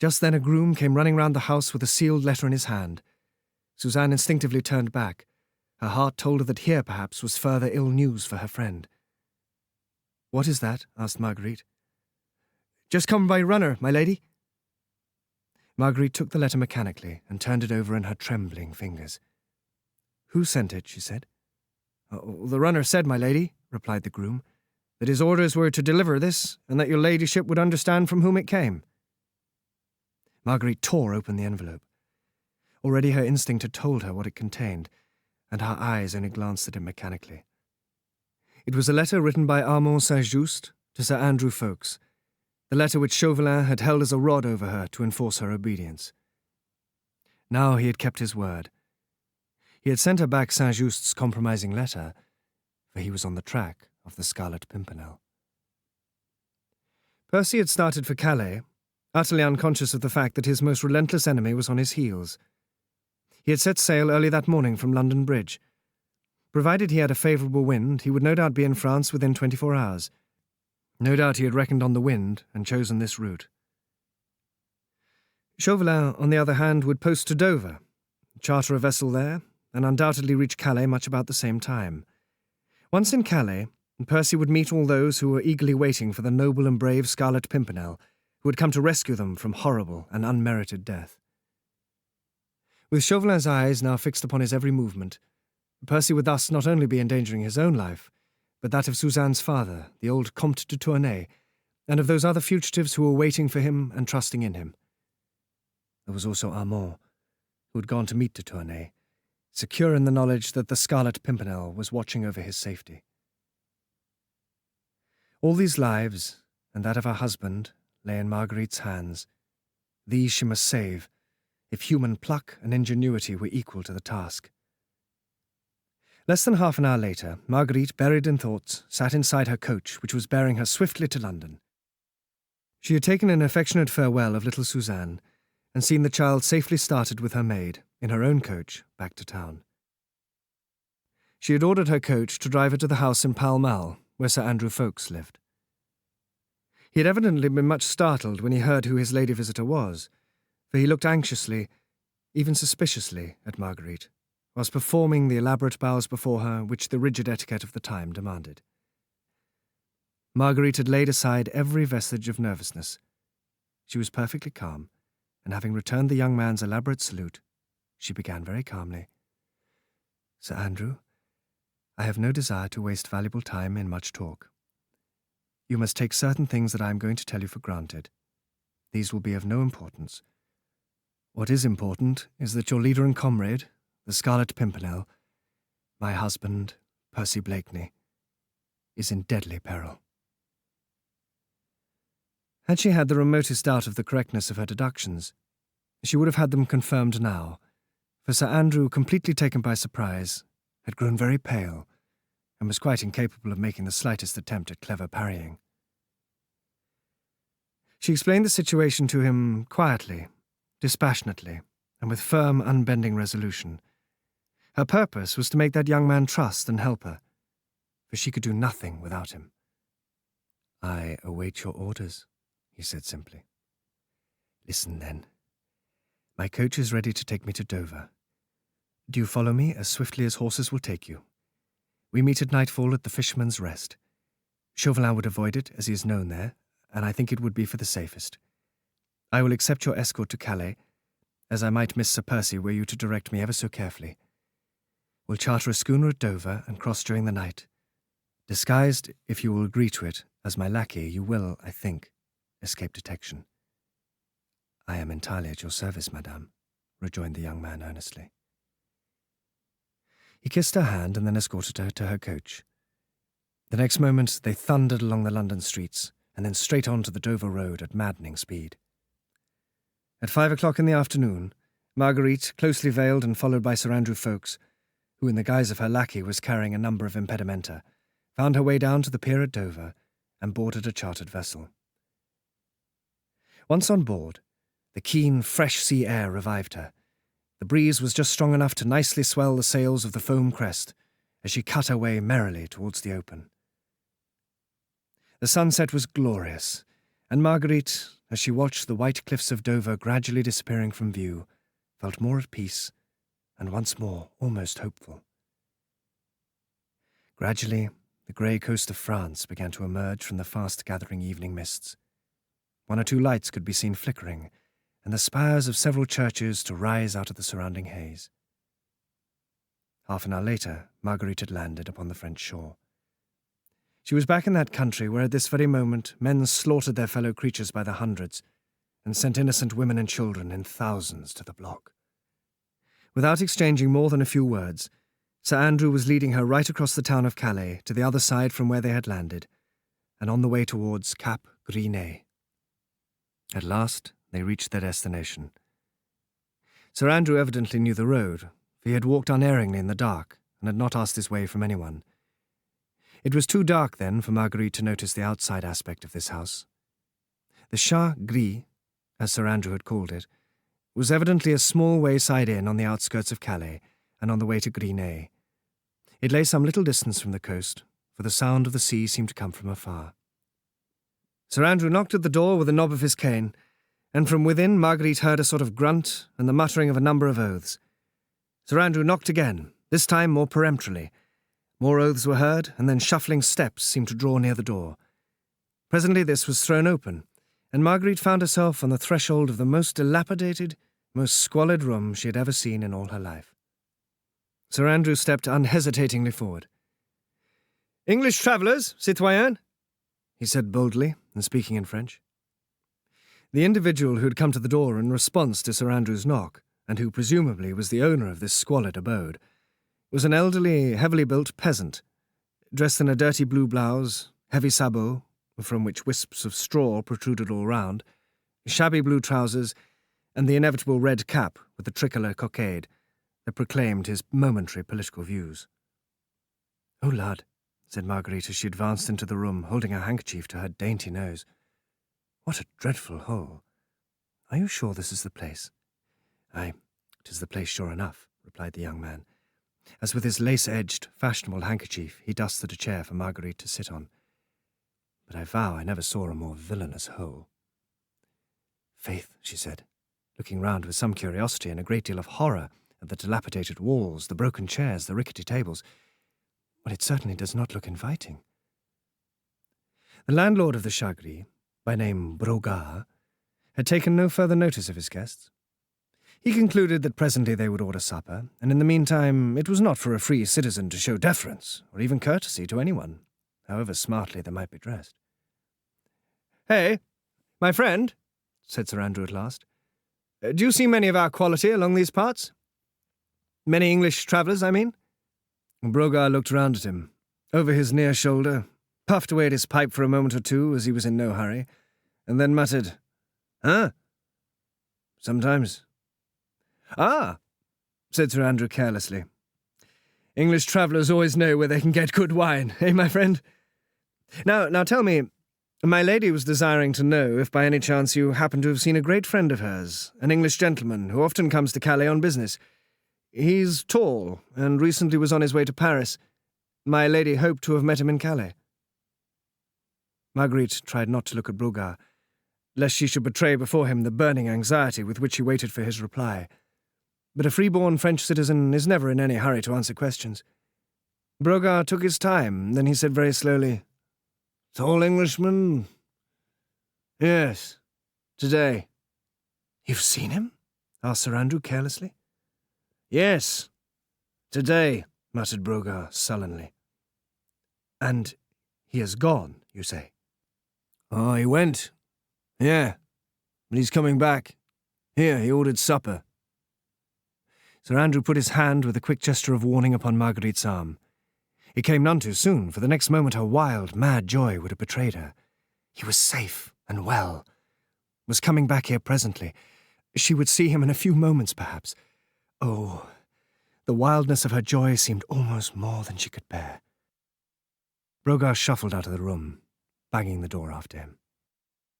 Just then a groom came running round the house with a sealed letter in his hand. Suzanne instinctively turned back. Her heart told her that here, perhaps, was further ill news for her friend. "What is that?" asked Marguerite. "Just come by runner, my lady." Marguerite took the letter mechanically and turned it over in her trembling fingers. "Who sent it?" she said. "Oh, the runner said, my lady," replied the groom, "that his orders were to deliver this, and that your ladyship would understand from whom it came." Marguerite tore open the envelope. Already her instinct had told her what it contained, and her eyes only glanced at it mechanically. It was a letter written by Armand Saint-Just to Sir Andrew Ffoulkes, the letter which Chauvelin had held as a rod over her to enforce her obedience. Now he had kept his word. He had sent her back Saint-Just's compromising letter, for he was on the track of the Scarlet Pimpernel. Percy had started for Calais, utterly unconscious of the fact that his most relentless enemy was on his heels. He had set sail early that morning from London Bridge. Provided he had a favourable wind, he would no doubt be in France within 24 hours. No doubt he had reckoned on the wind and chosen this route. Chauvelin, on the other hand, would post to Dover, charter a vessel there, and undoubtedly reach Calais much about the same time. Once in Calais, Percy would meet all those who were eagerly waiting for the noble and brave Scarlet Pimpernel, who had come to rescue them from horrible and unmerited death. With Chauvelin's eyes now fixed upon his every movement, Percy would thus not only be endangering his own life, but that of Suzanne's father, the old Comte de Tournay, and of those other fugitives who were waiting for him and trusting in him. There was also Armand, who had gone to meet de Tournay, secure in the knowledge that the Scarlet Pimpernel was watching over his safety. All these lives, and that of her husband, lay in Marguerite's hands. These she must save, if human pluck and ingenuity were equal to the task. Less than half an hour later, Marguerite, buried in thoughts, sat inside her coach, which was bearing her swiftly to London. She had taken an affectionate farewell of little Suzanne, and seen the child safely started with her maid, in her own coach, back to town. She had ordered her coach to drive her to the house in Pall Mall, where Sir Andrew Ffoulkes lived. He had evidently been much startled when he heard who his lady visitor was, for he looked anxiously, even suspiciously, at Marguerite, whilst performing the elaborate bows before her which the rigid etiquette of the time demanded. Marguerite had laid aside every vestige of nervousness. She was perfectly calm, and having returned the young man's elaborate salute, she began very calmly. "Sir Andrew, I have no desire to waste valuable time in much talk. You must take certain things that I am going to tell you for granted. These will be of no importance. What is important is that your leader and comrade, the Scarlet Pimpernel, my husband, Percy Blakeney, is in deadly peril." Had she had the remotest doubt of the correctness of her deductions, she would have had them confirmed now, for Sir Andrew, completely taken by surprise, had grown very pale, and was quite incapable of making the slightest attempt at clever parrying. She explained the situation to him quietly, dispassionately, and with firm, unbending resolution. Her purpose was to make that young man trust and help her, for she could do nothing without him. "I await your orders," he said simply. "Listen, then. My coach is ready to take me to Dover. Do you follow me as swiftly as horses will take you? We meet at nightfall at the Fisherman's Rest. Chauvelin would avoid it, as he is known there, and I think it would be for the safest. I will accept your escort to Calais, as I might miss Sir Percy were you to direct me ever so carefully. We'll charter a schooner at Dover and cross during the night. Disguised, if you will agree to it, as my lackey, you will, I think, escape detection." "I am entirely at your service, madame," rejoined the young man earnestly. He kissed her hand and then escorted her to her coach. The next moment they thundered along the London streets, and then straight on to the Dover road at maddening speed. At 5 o'clock in the afternoon, Marguerite, closely veiled and followed by Sir Andrew Ffoulkes, who in the guise of her lackey was carrying a number of impedimenta, found her way down to the pier at Dover and boarded a chartered vessel. Once on board, the keen, fresh sea air revived her. The breeze was just strong enough to nicely swell the sails of the foam crest as she cut her way merrily towards the open. The sunset was glorious, and Marguerite, as she watched the white cliffs of Dover gradually disappearing from view, felt more at peace, and once more almost hopeful. Gradually, the grey coast of France began to emerge from the fast-gathering evening mists. One or two lights could be seen flickering, and the spires of several churches to rise out of the surrounding haze. Half an hour later, Marguerite had landed upon the French shore. She was back in that country where at this very moment men slaughtered their fellow creatures by the hundreds and sent innocent women and children in thousands to the block. Without exchanging more than a few words, Sir Andrew was leading her right across the town of Calais to the other side from where they had landed, and on the way towards Cap Gris-Nez. At last, they reached their destination. Sir Andrew evidently knew the road, for he had walked unerringly in the dark and had not asked his way from anyone. It was too dark then for Marguerite to notice the outside aspect of this house. The Chat Gris, as Sir Andrew had called it, was evidently a small wayside inn on the outskirts of Calais and on the way to Gris-Nez. It lay some little distance from the coast, for the sound of the sea seemed to come from afar. Sir Andrew knocked at the door with the knob of his cane, and from within Marguerite heard a sort of grunt and the muttering of a number of oaths. Sir Andrew knocked again, this time more peremptorily. More oaths were heard, and then shuffling steps seemed to draw near the door. Presently this was thrown open, and Marguerite found herself on the threshold of the most dilapidated, most squalid room she had ever seen in all her life. Sir Andrew stepped unhesitatingly forward. "English travellers, citoyen," he said boldly, and speaking in French. The individual who had come to the door in response to Sir Andrew's knock, and who presumably was the owner of this squalid abode, was an elderly, heavily built peasant, dressed in a dirty blue blouse, heavy sabots, from which wisps of straw protruded all round, shabby blue trousers, and the inevitable red cap with the tricolour cockade that proclaimed his momentary political views. "Oh, lud," said Marguerite as she advanced into the room, holding her handkerchief to her dainty nose. "What a dreadful hole. Are you sure this is the place?" "Aye, 'tis the place sure enough," replied the young man, as with his lace-edged, fashionable handkerchief he dusted a chair for Marguerite to sit on. "But I vow I never saw a more villainous hole." "Faith," she said, looking round with some curiosity and a great deal of horror at the dilapidated walls, the broken chairs, the rickety tables. "Well, it certainly does not look inviting." The landlord of the Chat Gris, by name Brogard, had taken no further notice of his guests. He concluded that presently they would order supper, and in the meantime it was not for a free citizen to show deference or even courtesy to anyone, however smartly they might be dressed. "Hey, my friend," said Sir Andrew at last, "do you see many of our quality along these parts? Many English travellers, I mean?" Brogard looked round at him, over his near shoulder, puffed away at his pipe for a moment or two as he was in no hurry, and then muttered, "Huh? Sometimes." "Ah," said Sir Andrew carelessly. "English travellers always know where they can get good wine, eh, my friend? Now tell me, my lady was desiring to know if by any chance you happen to have seen a great friend of hers, an English gentleman who often comes to Calais on business. He's tall, and recently was on his way to Paris. My lady hoped to have met him in Calais." Marguerite tried not to look at Brogard, lest she should betray before him the burning anxiety with which she waited for his reply. But a free-born French citizen is never in any hurry to answer questions. Brogard took his time, then he said very slowly, "Tall Englishman? Yes, today." "You've seen him?" asked Sir Andrew carelessly. "Yes, today," muttered Brogard sullenly. "And he has gone, you say?" "Oh, he went. Yeah, but he's coming back. Here, he ordered supper." Sir Andrew put his hand with a quick gesture of warning upon Marguerite's arm. It came none too soon, for the next moment her wild, mad joy would have betrayed her. He was safe and well, was coming back here presently. She would see him in a few moments, perhaps. Oh, the wildness of her joy seemed almost more than she could bear. Brogard shuffled out of the room, banging the door after him.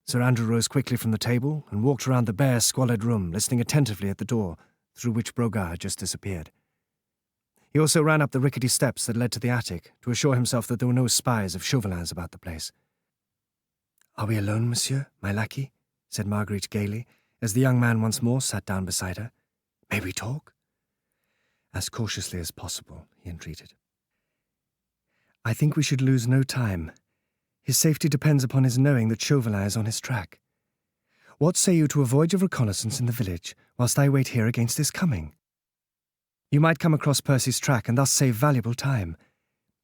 Sir Andrew rose quickly from the table and walked around the bare, squalid room, listening attentively at the door, through which Brogard had just disappeared. He also ran up the rickety steps that led to the attic to assure himself that there were no spies of Chauvelin's about the place. "Are we alone, monsieur, my lackey?" said Marguerite gaily, as the young man once more sat down beside her. "May we talk?" "As cautiously as possible," he entreated. "I think we should lose no time. His safety depends upon his knowing that Chauvelin is on his track. What say you to avoid your reconnaissance in the village, whilst I wait here against his coming? You might come across Percy's track and thus save valuable time.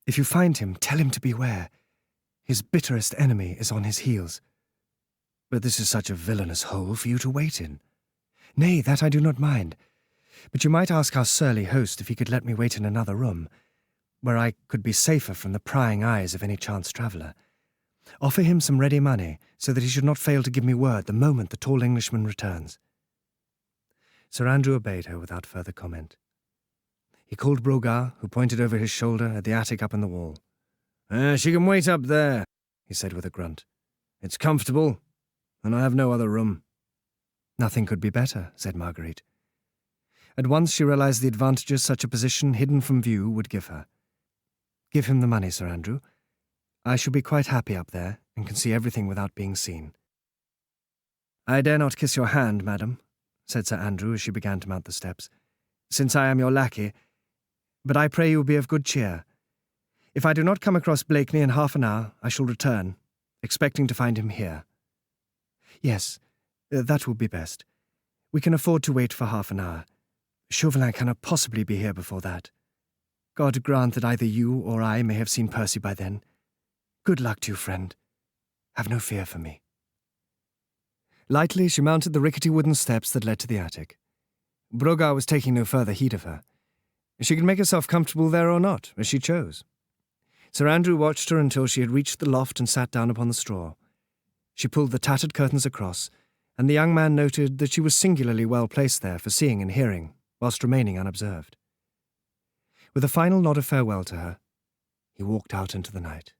If you find him, tell him to beware. His bitterest enemy is on his heels." "But this is such a villainous hole for you to wait in." "Nay, that I do not mind. But you might ask our surly host if he could let me wait in another room, where I could be safer from the prying eyes of any chance traveller. Offer him some ready money, so that he should not fail to give me word the moment the tall Englishman returns." Sir Andrew obeyed her without further comment. He called Brogard, who pointed over his shoulder at the attic up in the wall. "She can wait up there," he said with a grunt. "It's comfortable, and I have no other room." "Nothing could be better," said Marguerite. At once she realized the advantages such a position hidden from view would give her. "Give him the money, Sir Andrew. I shall be quite happy up there, and can see everything without being seen." "I dare not kiss your hand, madam," said Sir Andrew as she began to mount the steps, "since I am your lackey. But I pray you be of good cheer. If I do not come across Blakeney in half an hour, I shall return, expecting to find him here." "Yes, that will be best. We can afford to wait for half an hour. Chauvelin cannot possibly be here before that. God grant that either you or I may have seen Percy by then. Good luck to you, friend. Have no fear for me." Lightly she mounted the rickety wooden steps that led to the attic. Brogard was taking no further heed of her. She could make herself comfortable there or not, as she chose. Sir Andrew watched her until she had reached the loft and sat down upon the straw. She pulled the tattered curtains across, and the young man noted that she was singularly well placed there for seeing and hearing, whilst remaining unobserved. With a final nod of farewell to her, he walked out into the night.